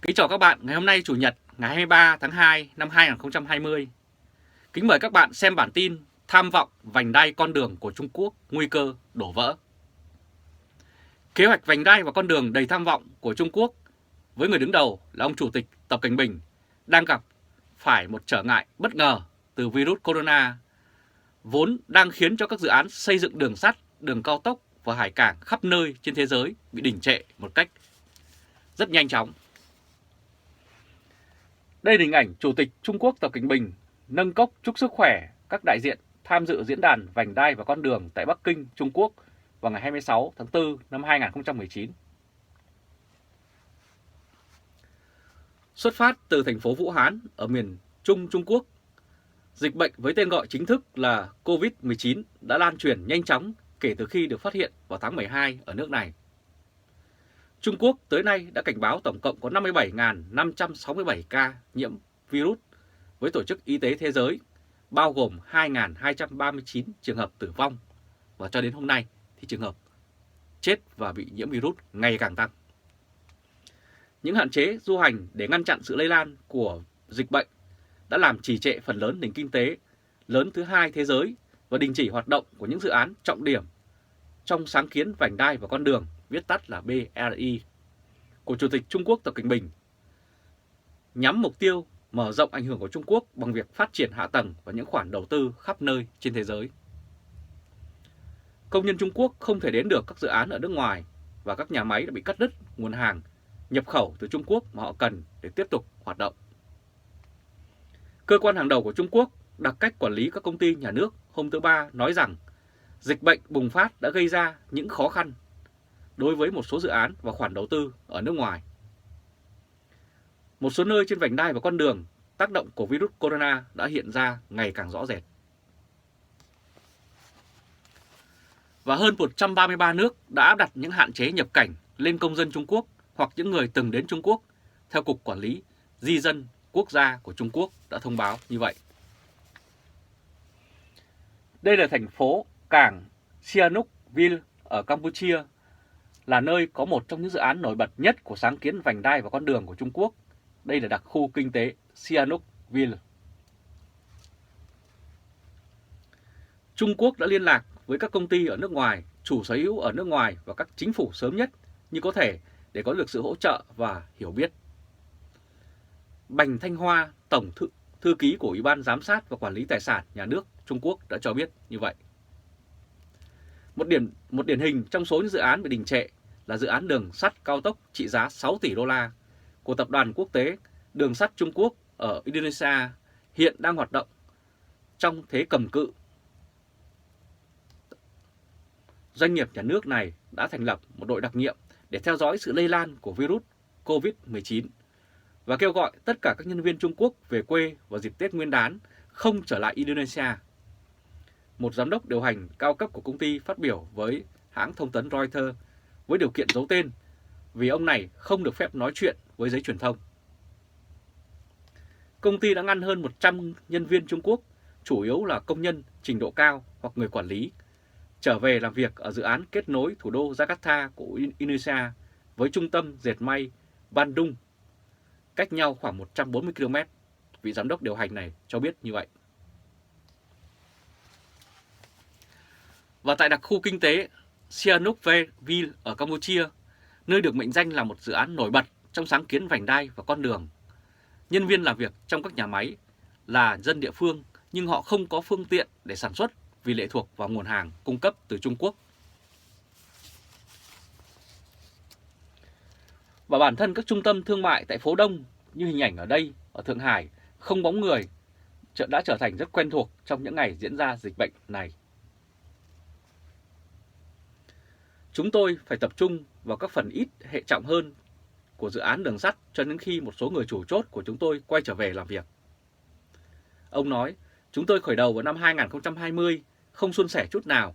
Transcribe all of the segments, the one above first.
Kính chào các bạn, ngày hôm nay Chủ nhật ngày 23 tháng 2 năm 2020. Kính mời các bạn xem bản tin Tham vọng vành đai con đường của Trung Quốc nguy cơ đổ vỡ. Kế hoạch vành đai và con đường đầy tham vọng của Trung Quốc với người đứng đầu là ông Chủ tịch Tập Cận Bình đang gặp phải một trở ngại bất ngờ từ virus corona, vốn đang khiến cho các dự án xây dựng đường sắt, đường cao tốc và hải cảng khắp nơi trên thế giới bị đình trệ một cách rất nhanh chóng. Đây là hình ảnh Chủ tịch Trung Quốc Tập Cận Bình nâng cốc chúc sức khỏe các đại diện tham dự diễn đàn vành đai và con đường tại Bắc Kinh, Trung Quốc vào ngày 26 tháng 4 năm 2019. Xuất phát từ thành phố Vũ Hán ở miền Trung Trung Quốc, dịch bệnh với tên gọi chính thức là COVID-19 đã lan truyền nhanh chóng kể từ khi được phát hiện vào tháng 12 ở nước này. Trung Quốc tới nay đã cảnh báo tổng cộng có 57.567 ca nhiễm virus với Tổ chức Y tế Thế giới, bao gồm 2.239 trường hợp tử vong, và cho đến hôm nay thì trường hợp chết và bị nhiễm virus ngày càng tăng. Những hạn chế du hành để ngăn chặn sự lây lan của dịch bệnh đã làm trì trệ phần lớn nền kinh tế lớn thứ hai thế giới và đình chỉ hoạt động của những dự án trọng điểm trong sáng kiến vành đai và con đường, viết tắt là BRI, của Chủ tịch Trung Quốc Tập Cận Bình, nhắm mục tiêu mở rộng ảnh hưởng của Trung Quốc bằng việc phát triển hạ tầng và những khoản đầu tư khắp nơi trên thế giới. Công nhân Trung Quốc không thể đến được các dự án ở nước ngoài và các nhà máy đã bị cắt đứt nguồn hàng nhập khẩu từ Trung Quốc mà họ cần để tiếp tục hoạt động. Cơ quan hàng đầu của Trung Quốc đặc cách quản lý các công ty nhà nước hôm thứ Ba nói rằng dịch bệnh bùng phát đã gây ra những khó khăn đối với một số dự án và khoản đầu tư ở nước ngoài. Một số nơi trên vành đai và con đường, tác động của virus corona đã hiện ra ngày càng rõ rệt. Và hơn 133 nước đã áp đặt những hạn chế nhập cảnh lên công dân Trung Quốc hoặc những người từng đến Trung Quốc, theo Cục Quản lý Di dân Quốc gia của Trung Quốc đã thông báo như vậy. Đây là thành phố cảng Sihanoukville ở Campuchia, là nơi có một trong những dự án nổi bật nhất của sáng kiến vành đai và con đường của Trung Quốc. Đây là đặc khu kinh tế Sihanoukville. Trung Quốc đã liên lạc với các công ty ở nước ngoài, chủ sở hữu ở nước ngoài và các chính phủ sớm nhất như có thể để có được sự hỗ trợ và hiểu biết. Bành Thanh Hoa, Tổng thư ký của Ủy ban Giám sát và Quản lý Tài sản Nhà nước Trung Quốc đã cho biết như vậy. Một điển hình trong số những dự án bị đình trệ là dự án đường sắt cao tốc trị giá 6 tỷ đô la của Tập đoàn Quốc tế Đường sắt Trung Quốc ở Indonesia, hiện đang hoạt động trong thế cầm cự. Doanh nghiệp nhà nước này đã thành lập một đội đặc nhiệm để theo dõi sự lây lan của virus COVID-19 và kêu gọi tất cả các nhân viên Trung Quốc về quê vào dịp Tết Nguyên đán không trở lại Indonesia. Một giám đốc điều hành cao cấp của công ty phát biểu với hãng thông tấn Reuters với điều kiện giấu tên vì ông này không được phép nói chuyện với giới truyền thông. Công ty đã ngăn hơn 100 nhân viên Trung Quốc, chủ yếu là công nhân trình độ cao hoặc người quản lý, trở về làm việc ở dự án kết nối thủ đô Jakarta của Indonesia với trung tâm dệt may Bandung, cách nhau khoảng 140 km. Vị giám đốc điều hành này cho biết như vậy. Và tại đặc khu kinh tế Sihanoukville ở Campuchia, nơi được mệnh danh là một dự án nổi bật trong sáng kiến vành đai và con đường, nhân viên làm việc trong các nhà máy là dân địa phương nhưng họ không có phương tiện để sản xuất vì lệ thuộc vào nguồn hàng cung cấp từ Trung Quốc. Và bản thân các trung tâm thương mại tại phố Đông như hình ảnh ở đây ở Thượng Hải không bóng người đã trở thành rất quen thuộc trong những ngày diễn ra dịch bệnh này. Chúng tôi phải tập trung vào các phần ít hệ trọng hơn của dự án đường sắt cho đến khi một số người chủ chốt của chúng tôi quay trở về làm việc. Ông nói, chúng tôi khởi đầu vào năm 2020 không suôn sẻ chút nào.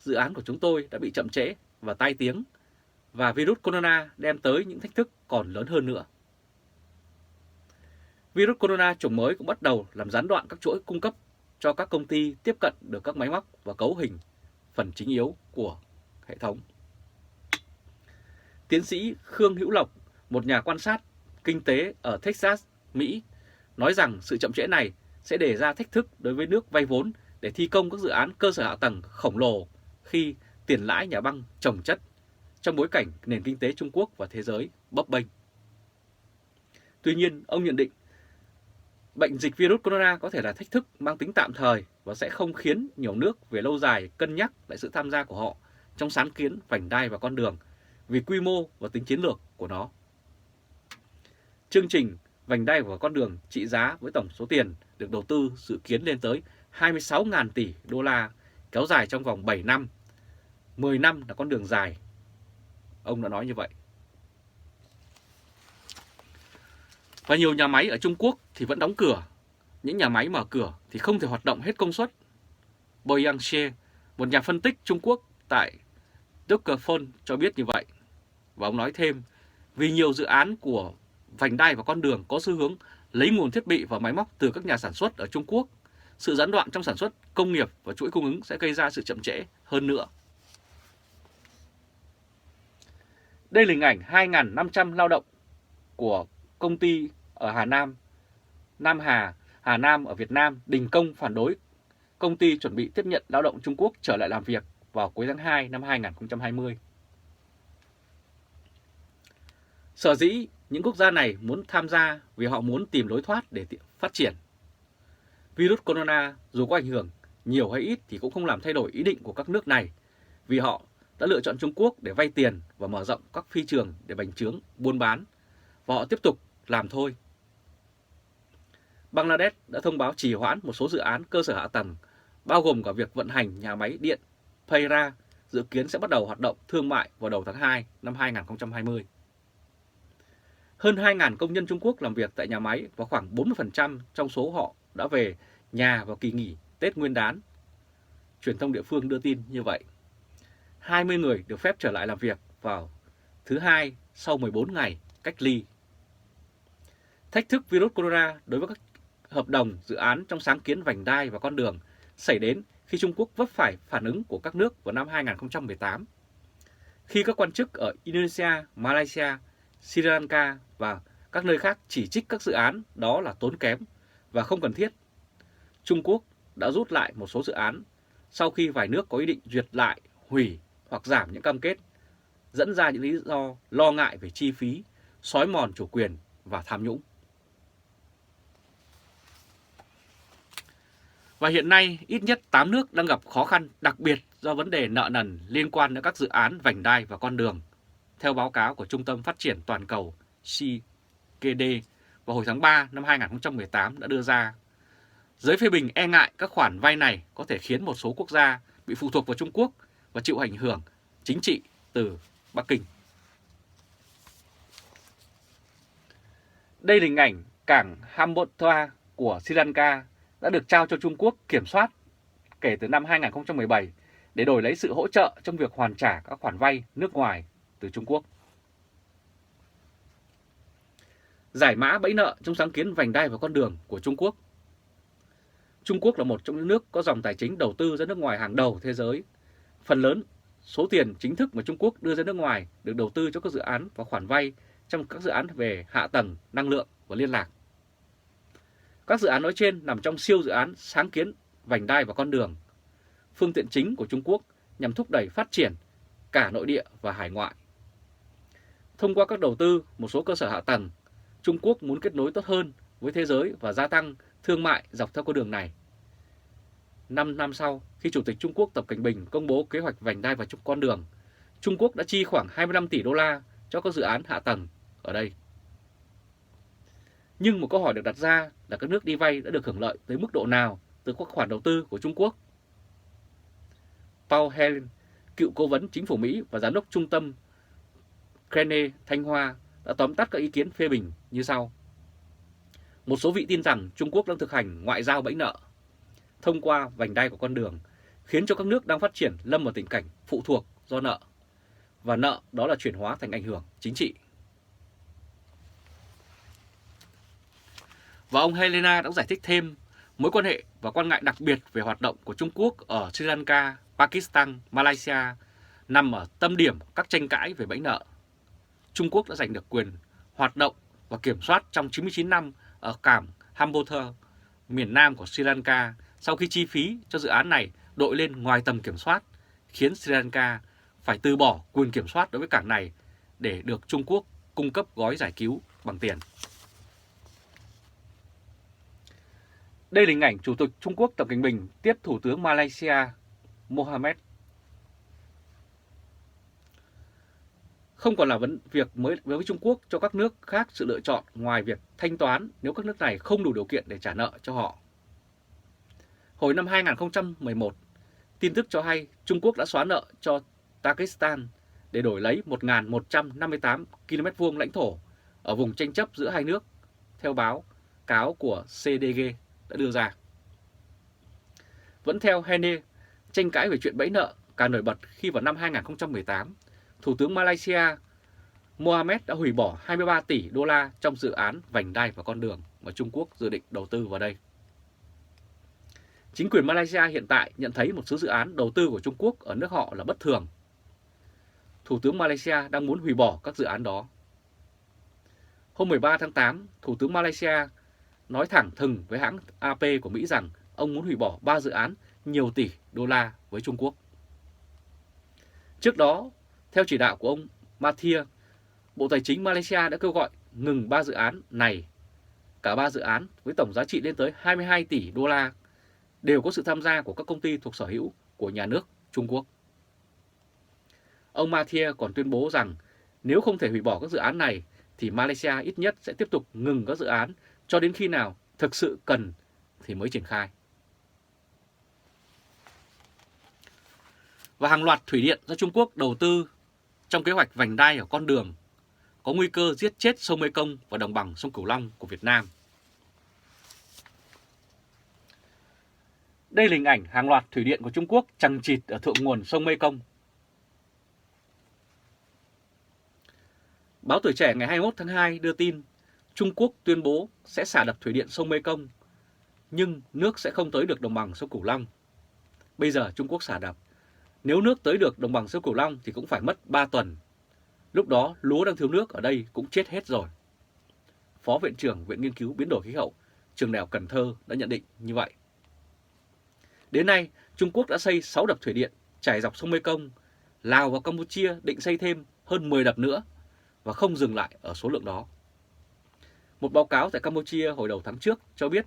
Dự án của chúng tôi đã bị chậm trễ và tai tiếng, và virus corona đem tới những thách thức còn lớn hơn nữa. Virus corona chủng mới cũng bắt đầu làm gián đoạn các chuỗi cung cấp cho các công ty tiếp cận được các máy móc và cấu hình phần chính yếu của hệ thống. Tiến sĩ Khương Hữu Lộc, một nhà quan sát Kinh tế ở Texas, Mỹ nói rằng sự chậm trễ này sẽ đề ra thách thức đối với nước vay vốn để thi công các dự án cơ sở hạ tầng khổng lồ khi tiền lãi nhà băng chồng chất trong bối cảnh nền kinh tế Trung Quốc và thế giới bấp bênh. Tuy nhiên, ông nhận định bệnh dịch virus corona có thể là thách thức mang tính tạm thời và sẽ không khiến nhiều nước về lâu dài cân nhắc lại sự tham gia của họ trong sáng kiến vành đai và con đường vì quy mô và tính chiến lược của nó. Chương trình vành đai và con đường trị giá với tổng số tiền được đầu tư dự kiến lên tới 26.000 tỷ đô la, kéo dài trong vòng 7 năm. 10 năm là con đường dài. Ông đã nói như vậy. Và nhiều nhà máy ở Trung Quốc thì vẫn đóng cửa. Những nhà máy mở cửa thì không thể hoạt động hết công suất. Bo Yang-she, một nhà phân tích Trung Quốc tại Deutsche cho biết như vậy. Và ông nói thêm, vì nhiều dự án của vành đai và con đường có xu hướng lấy nguồn thiết bị và máy móc từ các nhà sản xuất ở Trung Quốc, sự gián đoạn trong sản xuất công nghiệp và chuỗi cung ứng sẽ gây ra sự chậm trễ hơn nữa. Đây là hình ảnh 2.500 lao động của công ty ở Hà Nam, Hà Nam ở Việt Nam đình công phản đối công ty chuẩn bị tiếp nhận lao động Trung Quốc trở lại làm việc vào cuối tháng 2 năm 2020. Sở dĩ những quốc gia này muốn tham gia vì họ muốn tìm lối thoát để phát triển. Virus corona dù có ảnh hưởng nhiều hay ít thì cũng không làm thay đổi ý định của các nước này vì họ đã lựa chọn Trung Quốc để vay tiền và mở rộng các phi trường để bành trướng buôn bán và họ tiếp tục làm thôi. Bangladesh đã thông báo trì hoãn một số dự án cơ sở hạ tầng, bao gồm cả việc vận hành nhà máy điện Payra dự kiến sẽ bắt đầu hoạt động thương mại vào đầu tháng 2 năm 2020. Hơn 2.000 công nhân Trung Quốc làm việc tại nhà máy và khoảng 40% trong số họ đã về nhà vào kỳ nghỉ Tết Nguyên đán. Truyền thông địa phương đưa tin như vậy. 20 người được phép trở lại làm việc vào thứ Hai sau 14 ngày cách ly. Thách thức virus corona đối với các hợp đồng dự án trong sáng kiến vành đai và con đường xảy đến khi Trung Quốc vấp phải phản ứng của các nước vào năm 2018. Khi các quan chức ở Indonesia, Malaysia, Sri Lanka và các nơi khác chỉ trích các dự án đó là tốn kém và không cần thiết, Trung Quốc đã rút lại một số dự án sau khi vài nước có ý định duyệt lại, hủy hoặc giảm những cam kết, dẫn ra những lý do lo ngại về chi phí, xói mòn chủ quyền và tham nhũng. Và hiện nay, ít nhất 8 nước đang gặp khó khăn đặc biệt do vấn đề nợ nần liên quan đến các dự án vành đai và con đường, theo báo cáo của Trung tâm Phát triển Toàn cầu CKD vào hồi tháng 3 năm 2018 đã đưa ra. Giới phê bình e ngại các khoản vay này có thể khiến một số quốc gia bị phụ thuộc vào Trung Quốc và chịu ảnh hưởng chính trị từ Bắc Kinh. Đây là hình ảnh cảng Hambantota của Sri Lanka đã được trao cho Trung Quốc kiểm soát kể từ năm 2017 để đổi lấy sự hỗ trợ trong việc hoàn trả các khoản vay nước ngoài từ Trung Quốc. Giải mã bẫy nợ trong sáng kiến vành đai và con đường của Trung Quốc. Trung Quốc là một trong những nước có dòng tài chính đầu tư ra nước ngoài hàng đầu thế giới. Phần lớn số tiền chính thức mà Trung Quốc đưa ra nước ngoài được đầu tư cho các dự án và khoản vay trong các dự án về hạ tầng, năng lượng và liên lạc. Các dự án nói trên nằm trong siêu dự án sáng kiến vành đai và con đường, phương tiện chính của Trung Quốc nhằm thúc đẩy phát triển cả nội địa và hải ngoại. Thông qua các đầu tư một số cơ sở hạ tầng, Trung Quốc muốn kết nối tốt hơn với thế giới và gia tăng thương mại dọc theo con đường này. 5 năm sau, khi Chủ tịch Trung Quốc Tập Cận Bình công bố kế hoạch vành đai và con đường, Trung Quốc đã chi khoảng 25 tỷ đô la cho các dự án hạ tầng ở đây. Nhưng một câu hỏi được đặt ra là các nước đi vay đã được hưởng lợi tới mức độ nào từ các khoản đầu tư của Trung Quốc? Paul Hellin, cựu cố vấn chính phủ Mỹ và giám đốc trung tâm Crane Thanh Hoa đã tóm tắt các ý kiến phê bình như sau. Một số vị tin rằng Trung Quốc đang thực hành ngoại giao bẫy nợ thông qua vành đai của con đường, khiến cho các nước đang phát triển lâm vào tình cảnh phụ thuộc do nợ, và nợ đó là chuyển hóa thành ảnh hưởng chính trị. Và ông Helena đã giải thích thêm mối quan hệ và quan ngại đặc biệt về hoạt động của Trung Quốc ở Sri Lanka, Pakistan, Malaysia nằm ở tâm điểm các tranh cãi về bẫy nợ. Trung Quốc đã giành được quyền hoạt động và kiểm soát trong 99 năm ở cảng Hambantota, miền nam của Sri Lanka, sau khi chi phí cho dự án này đội lên ngoài tầm kiểm soát, khiến Sri Lanka phải từ bỏ quyền kiểm soát đối với cảng này để được Trung Quốc cung cấp gói giải cứu bằng tiền. Đây là hình ảnh Chủ tịch Trung Quốc Tập Cận Bình tiếp Thủ tướng Malaysia Mohamad. Không còn là việc mới với Trung Quốc cho các nước khác sự lựa chọn ngoài việc thanh toán nếu các nước này không đủ điều kiện để trả nợ cho họ. Hồi năm 2011, tin tức cho hay Trung Quốc đã xóa nợ cho Tajikistan để đổi lấy 1.158 km vuông lãnh thổ ở vùng tranh chấp giữa hai nước, theo báo cáo của CDG đã đưa ra. Vẫn theo Hene, tranh cãi về chuyện bẫy nợ càng nổi bật khi vào năm 2018, Thủ tướng Malaysia Mohamad đã hủy bỏ 23 tỷ đô la trong dự án vành đai và con đường mà Trung Quốc dự định đầu tư vào đây. Chính quyền Malaysia hiện tại nhận thấy một số dự án đầu tư của Trung Quốc ở nước họ là bất thường. Thủ tướng Malaysia đang muốn hủy bỏ các dự án đó. Hôm 13 tháng 8, Thủ tướng Malaysia nói thẳng thừng với hãng AP của Mỹ rằng ông muốn hủy bỏ 3 dự án nhiều tỷ đô la với Trung Quốc. Trước đó, theo chỉ đạo của ông Mahathir, Bộ Tài chính Malaysia đã kêu gọi ngừng 3 dự án này. Cả 3 dự án với tổng giá trị lên tới 22 tỷ đô la đều có sự tham gia của các công ty thuộc sở hữu của nhà nước Trung Quốc. Ông Mahathir còn tuyên bố rằng nếu không thể hủy bỏ các dự án này thì Malaysia ít nhất sẽ tiếp tục ngừng các dự án cho đến khi nào thực sự cần thì mới triển khai. Và hàng loạt thủy điện do Trung Quốc đầu tư trong kế hoạch vành đai ở con đường có nguy cơ giết chết sông Mekong và đồng bằng sông Cửu Long của Việt Nam. Đây là hình ảnh hàng loạt thủy điện của Trung Quốc chằng chịt ở thượng nguồn sông Mekong. Báo Tuổi Trẻ ngày 21 tháng 2 đưa tin Trung Quốc tuyên bố sẽ xả đập thủy điện sông Mekong, nhưng nước sẽ không tới được đồng bằng sông Cửu Long. Bây giờ Trung Quốc xả đập, nếu nước tới được đồng bằng sông Cửu Long thì cũng phải mất 3 tuần. Lúc đó lúa đang thiếu nước ở đây cũng chết hết rồi. Phó Viện trưởng Viện Nghiên cứu Biến đổi Khí hậu, Trường Đại học Cần Thơ đã nhận định như vậy. Đến nay, Trung Quốc đã xây 6 đập thủy điện trải dọc sông Mekong. Lào và Campuchia định xây thêm hơn 10 đập nữa và không dừng lại ở số lượng đó. Một báo cáo tại Campuchia hồi đầu tháng trước cho biết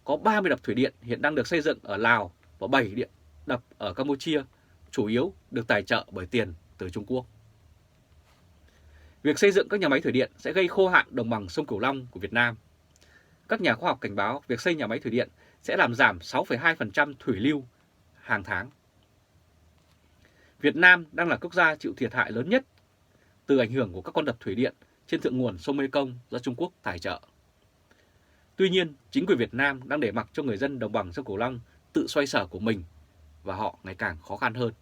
có 30 đập thủy điện hiện đang được xây dựng ở Lào và 7 điện đập ở Campuchia, chủ yếu được tài trợ bởi tiền từ Trung Quốc. Việc xây dựng các nhà máy thủy điện sẽ gây khô hạn đồng bằng sông Cửu Long của Việt Nam. Các nhà khoa học cảnh báo việc xây nhà máy thủy điện sẽ làm giảm 6,2% thủy lưu hàng tháng. Việt Nam đang là quốc gia chịu thiệt hại lớn nhất từ ảnh hưởng của các con đập thủy điện trên thượng nguồn sông Mekong do Trung Quốc tài trợ. Tuy nhiên, chính quyền Việt Nam đang để mặc cho người dân đồng bằng sông Cửu Long tự xoay sở của mình và họ ngày càng khó khăn hơn.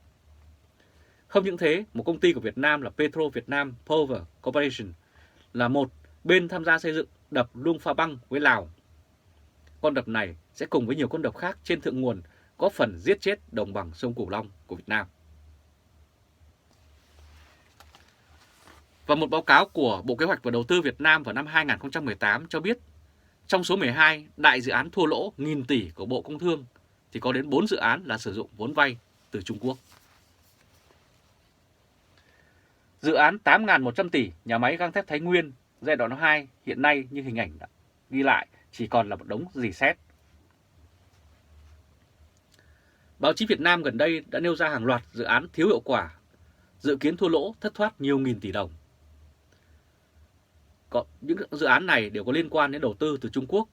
Không những thế, một công ty của Việt Nam là Petro Vietnam Power Corporation là một bên tham gia xây dựng đập Luông Pha Băng với Lào. Con đập này sẽ cùng với nhiều con đập khác trên thượng nguồn có phần giết chết đồng bằng sông Cửu Long của Việt Nam. Và một báo cáo của Bộ Kế hoạch và Đầu tư Việt Nam vào năm 2018 cho biết, trong số 12 đại dự án thua lỗ nghìn tỷ của Bộ Công Thương thì có đến 4 dự án là sử dụng vốn vay từ Trung Quốc. Dự án 8.100 tỷ nhà máy gang thép Thái Nguyên giai đoạn 2 hiện nay như hình ảnh đã ghi lại chỉ còn là một đống rỉ sét. Báo chí Việt Nam gần đây đã nêu ra hàng loạt dự án thiếu hiệu quả, dự kiến thua lỗ thất thoát nhiều nghìn tỷ đồng. Những dự án này đều có liên quan đến đầu tư từ Trung Quốc.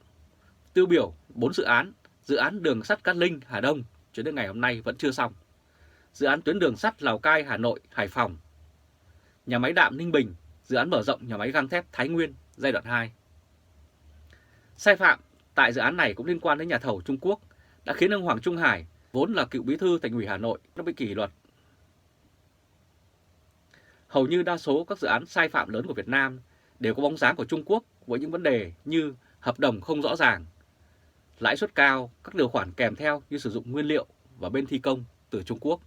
Tiêu biểu 4 dự án đường sắt Cát Linh, Hà Đông cho đến ngày hôm nay vẫn chưa xong. Dự án tuyến đường sắt Lào Cai, Hà Nội, Hải Phòng. Nhà máy đạm Ninh Bình, dự án mở rộng nhà máy gang thép Thái Nguyên giai đoạn 2. Sai phạm tại dự án này cũng liên quan đến nhà thầu Trung Quốc đã khiến ông Hoàng Trung Hải, vốn là cựu bí thư Thành ủy Hà Nội, đã bị kỷ luật. Hầu như đa số các dự án sai phạm lớn của Việt Nam đều có bóng dáng của Trung Quốc với những vấn đề như hợp đồng không rõ ràng, lãi suất cao, các điều khoản kèm theo như sử dụng nguyên liệu và bên thi công từ Trung Quốc.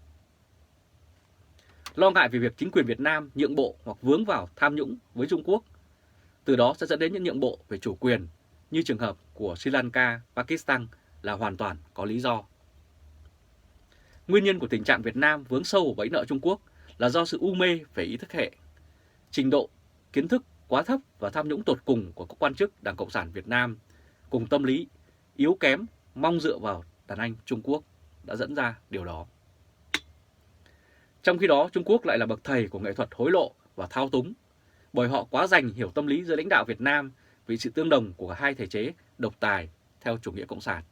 Lo ngại về việc chính quyền Việt Nam nhượng bộ hoặc vướng vào tham nhũng với Trung Quốc, Từ đó sẽ dẫn đến những nhượng bộ về chủ quyền như trường hợp của Sri Lanka, Pakistan là hoàn toàn có lý do. Nguyên nhân của tình trạng Việt Nam vướng sâu vào bẫy nợ Trung Quốc là do sự u mê về ý thức hệ, trình độ kiến thức quá thấp và tham nhũng tột cùng của các quan chức Đảng Cộng sản Việt Nam cùng tâm lý yếu kém mong dựa vào đàn anh Trung Quốc đã dẫn ra điều đó. Trong khi đó, Trung Quốc lại là bậc thầy của nghệ thuật hối lộ và thao túng, bởi họ quá dành hiểu tâm lý giữa lãnh đạo Việt Nam vì sự tương đồng của cả hai thể chế độc tài theo chủ nghĩa cộng sản.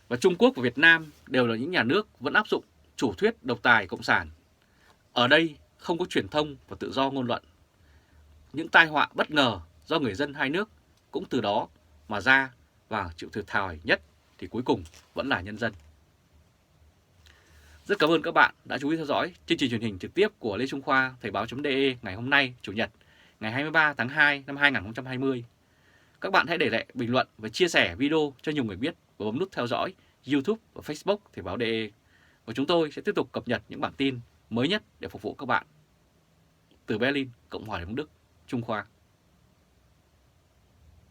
Và Trung Quốc và Việt Nam đều là những nhà nước vẫn áp dụng chủ thuyết độc tài cộng sản. Ở đây không có truyền thông và tự do ngôn luận. Những tai họa bất ngờ do người dân hai nước cũng từ đó mà ra, và chịu thiệt thòi nhất thì cuối cùng vẫn là nhân dân. Rất cảm ơn các bạn đã chú ý theo dõi chương trình truyền hình trực tiếp của Lê Trung Khoa Thời báo.de ngày hôm nay, Chủ nhật, ngày 23 tháng 2 năm 2020. Các bạn hãy để lại bình luận và chia sẻ video cho nhiều người biết và bấm nút theo dõi YouTube và Facebook Thời báo.de. Và chúng tôi sẽ tiếp tục cập nhật những bản tin mới nhất để phục vụ các bạn. Từ Berlin, Cộng hòa Liên bang Đức, Trung Khoa.